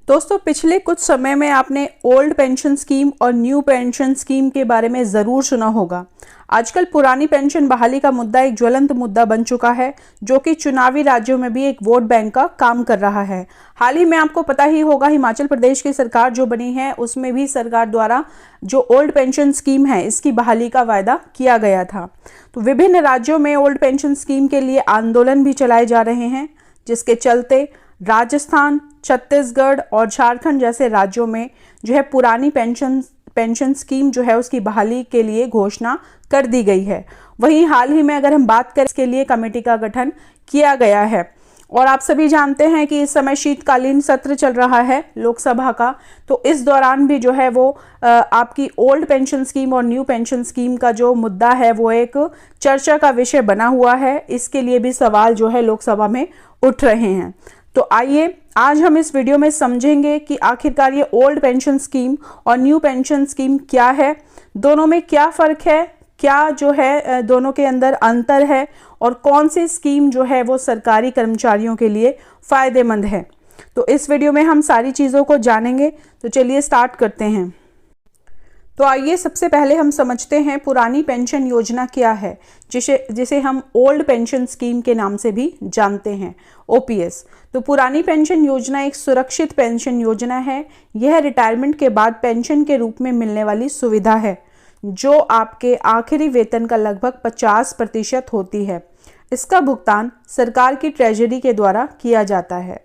दोस्तों, पिछले कुछ समय में आपने ओल्ड पेंशन स्कीम और न्यू पेंशन स्कीम के बारे में ज़रूर सुना होगा। आजकल पुरानी पेंशन बहाली का मुद्दा एक ज्वलंत मुद्दा बन चुका है, जो कि चुनावी राज्यों में भी एक वोट बैंक का काम कर रहा है। हाल ही में आपको पता ही होगा, हिमाचल प्रदेश की सरकार जो बनी है, उसमें भी सरकार द्वारा जो ओल्ड पेंशन स्कीम है, इसकी बहाली का वायदा किया गया था। तो विभिन्न राज्यों में ओल्ड पेंशन स्कीम के लिए आंदोलन भी चलाए जा रहे हैं, जिसके चलते राजस्थान, छत्तीसगढ़ और झारखंड जैसे राज्यों में जो है पुरानी पेंशन स्कीम जो है उसकी बहाली के लिए घोषणा कर दी गई है। वहीं हाल ही में अगर हम बात करें, इसके लिए कमेटी का गठन किया गया है। और आप सभी जानते हैं कि इस समय शीतकालीन सत्र चल रहा है लोकसभा का, तो इस दौरान भी जो है वो आपकी ओल्ड पेंशन स्कीम और न्यू पेंशन स्कीम का जो मुद्दा है वो एक चर्चा का विषय बना हुआ है। इसके लिए भी सवाल जो है लोकसभा में उठ रहे हैं। तो आइए आज हम इस वीडियो में समझेंगे कि आखिरकार ये ओल्ड पेंशन स्कीम और न्यू पेंशन स्कीम क्या है, दोनों में क्या फ़र्क है, क्या जो है दोनों के अंदर अंतर है और कौन सी स्कीम जो है वो सरकारी कर्मचारियों के लिए फ़ायदेमंद है। तो इस वीडियो में हम सारी चीज़ों को जानेंगे। तो चलिए स्टार्ट करते हैं। तो आइए सबसे पहले हम समझते हैं पुरानी पेंशन योजना क्या है, जिसे हम ओल्ड पेंशन स्कीम के नाम से भी जानते हैं, ओपीएस। तो पुरानी पेंशन योजना एक सुरक्षित पेंशन योजना है। यह रिटायरमेंट के बाद पेंशन के रूप में मिलने वाली सुविधा है, जो आपके आखिरी वेतन का लगभग 50% होती है। इसका भुगतान सरकार की ट्रेजरी के द्वारा किया जाता है।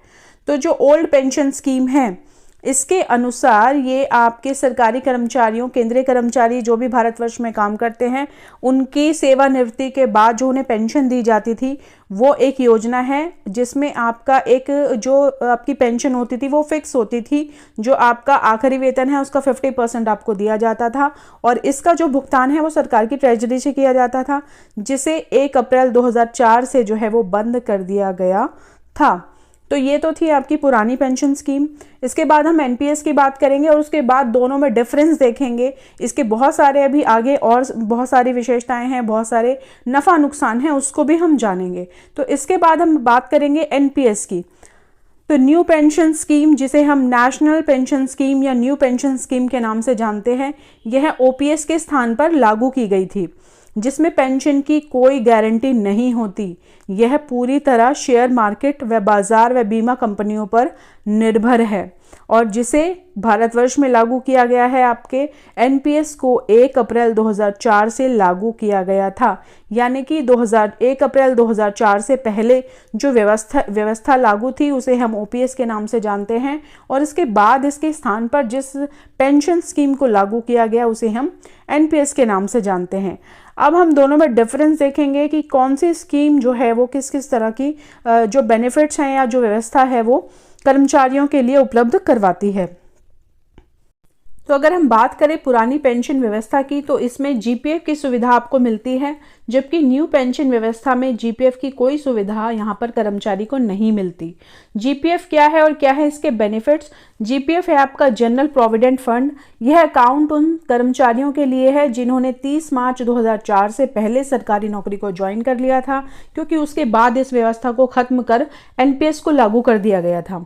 तो जो ओल्ड पेंशन स्कीम है, इसके अनुसार ये आपके सरकारी कर्मचारियों, केंद्रीय कर्मचारी जो भी भारतवर्ष में काम करते हैं, उनकी सेवानिवृत्ति के बाद जो उन्हें पेंशन दी जाती थी, वो एक योजना है जिसमें आपका एक जो आपकी पेंशन होती थी वो फिक्स होती थी। जो आपका आखिरी वेतन है उसका 50% आपको दिया जाता था और इसका जो भुगतान है वो सरकार की ट्रेजरी से किया जाता था, जिसे 1 अप्रैल 2004 से जो है वो बंद कर दिया गया था। तो ये तो थी आपकी पुरानी पेंशन स्कीम। इसके बाद हम एनपीएस की बात करेंगे और उसके बाद दोनों में डिफरेंस देखेंगे। इसके बहुत सारे अभी आगे और बहुत सारी विशेषताएं हैं, बहुत सारे नफ़ा नुकसान हैं, उसको भी हम जानेंगे। तो इसके बाद हम बात करेंगे एनपीएस की। तो न्यू पेंशन स्कीम, जिसे हम नेशनल पेंशन स्कीम या न्यू पेंशन स्कीम के नाम से जानते हैं, यह ओपीएस के स्थान पर लागू की गई थी, जिसमें पेंशन की कोई गारंटी नहीं होती। यह पूरी तरह शेयर मार्केट व बाजार व बीमा कंपनियों पर निर्भर है और जिसे भारतवर्ष में लागू किया गया है। आपके एनपीएस को 1 अप्रैल 2004 से लागू किया गया था, यानी कि 1 अप्रैल 2004 से पहले जो व्यवस्था लागू थी उसे हम ओपीएस के नाम से जानते हैं और इसके बाद इसके स्थान पर जिस पेंशन स्कीम को लागू किया गया उसे हम एनपीएस के नाम से जानते हैं। अब हम दोनों में डिफरेंस देखेंगे कि कौन सी स्कीम जो है वो किस किस तरह की जो बेनिफिट्स हैं या जो व्यवस्था है वो कर्मचारियों के लिए उपलब्ध करवाती है। तो अगर हम बात करें पुरानी पेंशन व्यवस्था की, तो इसमें जीपीएफ की सुविधा आपको मिलती है, जबकि न्यू पेंशन व्यवस्था में जीपीएफ की कोई सुविधा यहाँ पर कर्मचारी को नहीं मिलती। जीपीएफ क्या है और क्या है इसके बेनिफिट्स? जीपीएफ है आपका जनरल प्रोविडेंट फंड। यह अकाउंट उन कर्मचारियों के लिए है जिन्होंने 30 मार्च 2004 से पहले सरकारी नौकरी को ज्वाइन कर लिया था, क्योंकि उसके बाद इस व्यवस्था को खत्म कर एनपीएस को लागू कर दिया गया था।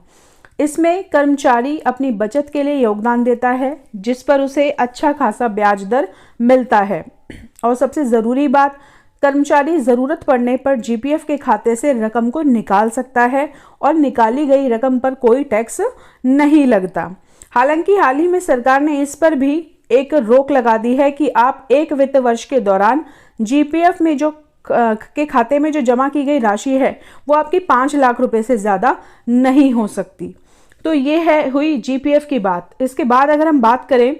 इसमें कर्मचारी अपनी बचत के लिए योगदान देता है, जिस पर उसे अच्छा खासा ब्याज दर मिलता है। और सबसे ज़रूरी बात, कर्मचारी ज़रूरत पड़ने पर जीपीएफ के खाते से रकम को निकाल सकता है और निकाली गई रकम पर कोई टैक्स नहीं लगता। हालांकि हाल ही में सरकार ने इस पर भी एक रोक लगा दी है कि आप एक वित्त वर्ष के दौरान जीपीएफ में जो के खाते में जो जमा की गई राशि है वो आपकी 5 लाख रुपए से ज़्यादा नहीं हो सकती। तो ये है हुई जीपीएफ की बात। इसके बाद अगर हम बात करें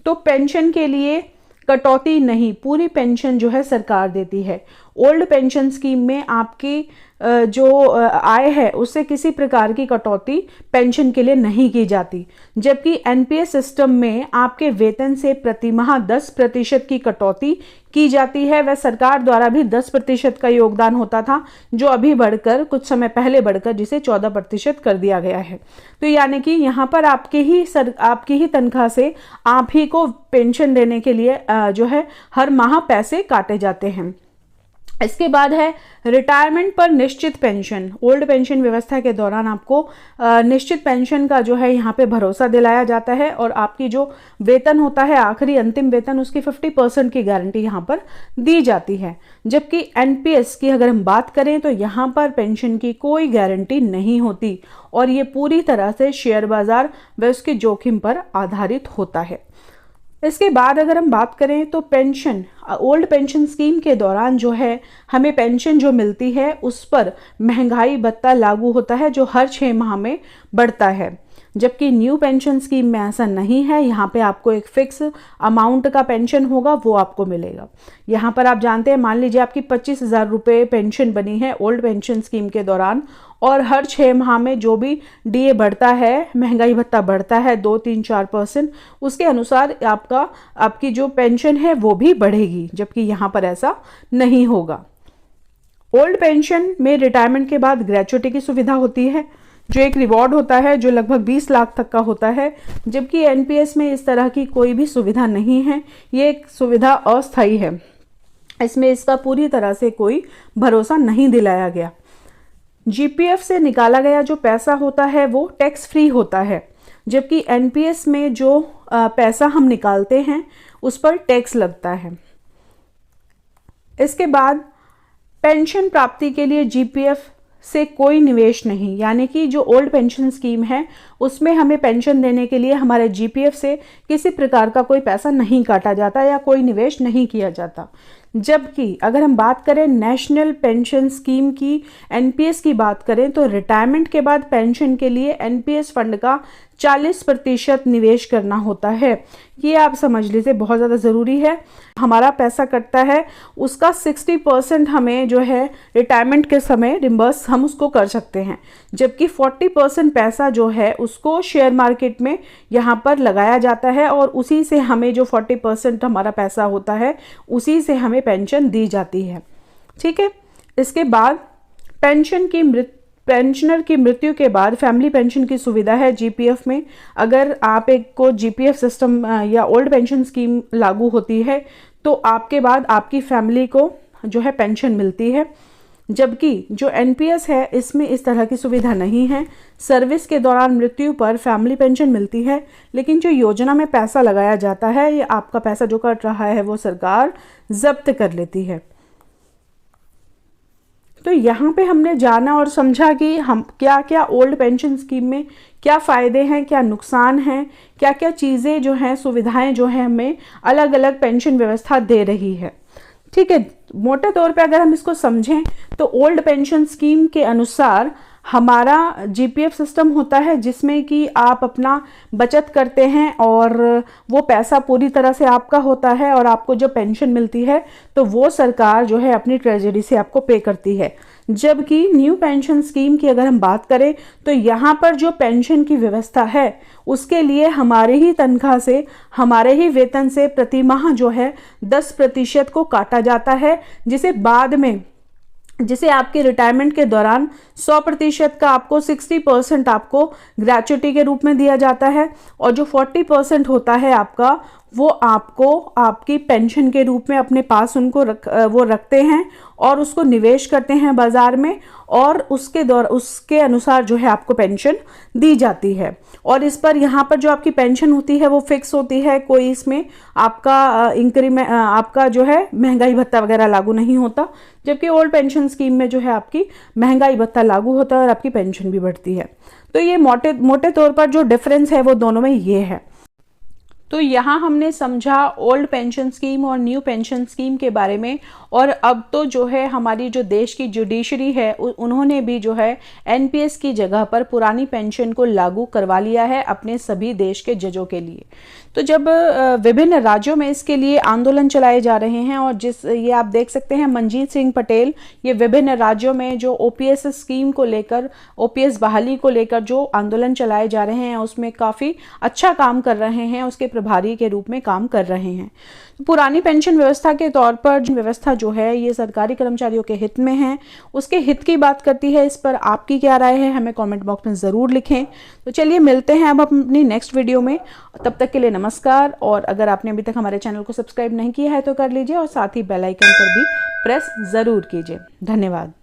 तो पेंशन के लिए कटौती नहीं, पूरी पेंशन जो है सरकार देती है। ओल्ड पेंशन स्कीम में आपकी जो आय है उससे किसी प्रकार की कटौती पेंशन के लिए नहीं की जाती, जबकि एनपीएस सिस्टम में आपके वेतन से प्रतिमाह 10% की कटौती की जाती है। वह सरकार द्वारा भी 10% का योगदान होता था, जो अभी बढ़कर कुछ समय पहले बढ़कर जिसे 14% कर दिया गया है। तो यानी कि यहाँ पर आपकी ही तनख्वाह से आप ही को पेंशन देने के लिए जो है हर माह पैसे काटे जाते हैं। इसके बाद है रिटायरमेंट पर निश्चित पेंशन। ओल्ड पेंशन व्यवस्था के दौरान आपको निश्चित पेंशन का जो है यहाँ पे भरोसा दिलाया जाता है और आपकी जो वेतन होता है, आखिरी अंतिम वेतन, उसकी 50% की गारंटी यहाँ पर दी जाती है। जबकि एनपीएस की अगर हम बात करें तो यहाँ पर पेंशन की कोई गारंटी नहीं होती और ये पूरी तरह से शेयर बाजार व उसके जोखिम पर आधारित होता है। इसके बाद अगर हम बात करें तो पेंशन, ओल्ड पेंशन स्कीम के दौरान जो है हमें पेंशन जो मिलती है उस पर महंगाई भत्ता लागू होता है जो हर 6 माह में बढ़ता है। जबकि न्यू पेंशन स्कीम में ऐसा नहीं है, यहाँ पे आपको एक फिक्स अमाउंट का पेंशन होगा वो आपको मिलेगा। यहाँ पर आप जानते हैं, मान लीजिए आपकी 25,000 रुपये पेंशन बनी है ओल्ड पेंशन स्कीम के दौरान और हर 6 माह में जो भी डीए बढ़ता है, महंगाई भत्ता बढ़ता है 2, 3, 4%, उसके अनुसार आपकी जो पेंशन है वो भी बढ़ेगी। जबकि यहाँ पर ऐसा नहीं होगा। ओल्ड पेंशन में रिटायरमेंट के बाद ग्रेच्युटी की सुविधा होती है जो एक रिवॉर्ड होता है जो लगभग 20 लाख तक का होता है। जबकि एनपीएस में इस तरह की कोई भी सुविधा नहीं है, ये एक सुविधा अस्थायी है, इसमें इसका पूरी तरह से कोई भरोसा नहीं दिलाया गया। जीपीएफ से निकाला गया जो पैसा होता है वो टैक्स फ्री होता है, जबकि एनपीएस में जो पैसा हम निकालते हैं उस पर टैक्स लगता है। इसके बाद पेंशन प्राप्ति के लिए जीपीएफ से कोई निवेश नहीं, यानी कि जो ओल्ड पेंशन स्कीम है उसमें हमें पेंशन देने के लिए हमारे जीपीएफ से किसी प्रकार का कोई पैसा नहीं काटा जाता या कोई निवेश नहीं किया जाता। जबकि अगर हम बात करें नेशनल पेंशन स्कीम की, एनपीएस की बात करें तो रिटायरमेंट के बाद पेंशन के लिए एनपीएस फंड का 40% निवेश करना होता है। ये आप समझ लीजिए, बहुत ज़्यादा ज़रूरी है। हमारा पैसा कटता है उसका 60% हमें जो है रिटायरमेंट के समय रिम्बर्स हम उसको कर सकते हैं, जबकि 40% पैसा जो है उसको शेयर मार्केट में यहाँ पर लगाया जाता है और उसी से हमें जो 40% हमारा पैसा होता है उसी से हमें पेंशन दी जाती है। ठीक है। इसके बाद पेंशनर की मृत्यु के बाद फैमिली पेंशन की सुविधा है जीपीएफ में। अगर आप एक को जीपीएफ सिस्टम या ओल्ड पेंशन स्कीम लागू होती है तो आपके बाद आपकी फैमिली को जो है पेंशन मिलती है। जबकि जो एनपीएस है इसमें इस तरह की सुविधा नहीं है। सर्विस के दौरान मृत्यु पर फैमिली पेंशन मिलती है, लेकिन जो योजना में पैसा लगाया जाता है, ये आपका पैसा जो कट रहा है वो सरकार जब्त कर लेती है। तो यहाँ पे हमने जाना और समझा कि हम क्या क्या ओल्ड पेंशन स्कीम में क्या फ़ायदे हैं, क्या नुकसान हैं, क्या क्या चीज़ें जो हैं, सुविधाएं जो हैं हमें अलग अलग पेंशन व्यवस्था दे रही है। ठीक है। मोटे तौर पे अगर हम इसको समझें तो ओल्ड पेंशन स्कीम के अनुसार हमारा जीपीएफ सिस्टम होता है जिसमें कि आप अपना बचत करते हैं और वो पैसा पूरी तरह से आपका होता है और आपको जब पेंशन मिलती है तो वो सरकार जो है अपनी ट्रेजरी से आपको पे करती है। जबकि न्यू पेंशन स्कीम की अगर हम बात करें तो यहाँ पर जो पेंशन की व्यवस्था है उसके लिए हमारे ही तनख्वाह से, हमारे ही वेतन से प्रति माह जो है 10% को काटा जाता है, जिसे आपके रिटायरमेंट के दौरान 100% का आपको 60% आपको ग्रेच्युटी के रूप में दिया जाता है और जो 40% होता है आपका वो आपको आपकी पेंशन के रूप में अपने पास वो रखते हैं और उसको निवेश करते हैं बाजार में और उसके अनुसार जो है आपको पेंशन दी जाती है। और इस पर यहाँ पर जो आपकी पेंशन होती है वो फिक्स होती है, कोई इसमें आपका इंक्रीमेंट, आपका जो है महंगाई भत्ता वगैरह लागू नहीं होता। जबकि ओल्ड पेंशन स्कीम में जो है आपकी महंगाई भत्ता लागू होता है और आपकी पेंशन भी बढ़ती है। तो ये मोटे तौर पर जो डिफरेंस है वो दोनों में ये है। तो यहाँ हमने समझा ओल्ड पेंशन स्कीम और न्यू पेंशन स्कीम के बारे में। और अब तो जो है हमारी जो देश की जुडिशरी है उन्होंने भी जो है एनपीएस की जगह पर पुरानी पेंशन को लागू करवा लिया है अपने सभी देश के जजों के लिए। तो जब विभिन्न राज्यों में इसके लिए आंदोलन चलाए जा रहे हैं और ये आप देख सकते हैं मनजीत सिंह पटेल ये विभिन्न राज्यों में जो ओपीएस स्कीम को लेकर, ओपीएस बहाली को लेकर जो आंदोलन चलाए जा रहे हैं उसमें काफ़ी अच्छा काम कर रहे हैं, उसके प्रभारी के रूप में काम कर रहे हैं। पुरानी पेंशन व्यवस्था के तौर पर व्यवस्था जो है ये सरकारी कर्मचारियों के हित में है, उसके हित की बात करती है। इस पर आपकी क्या राय है हमें कमेंट बॉक्स में ज़रूर लिखें। तो चलिए मिलते हैं अब अपनी नेक्स्ट वीडियो में, तब तक के लिए नमस्कार। और अगर आपने अभी तक हमारे चैनल को सब्सक्राइब नहीं किया है तो कर लीजिए और साथ ही बेल आइकन पर भी प्रेस ज़रूर कीजिए। धन्यवाद।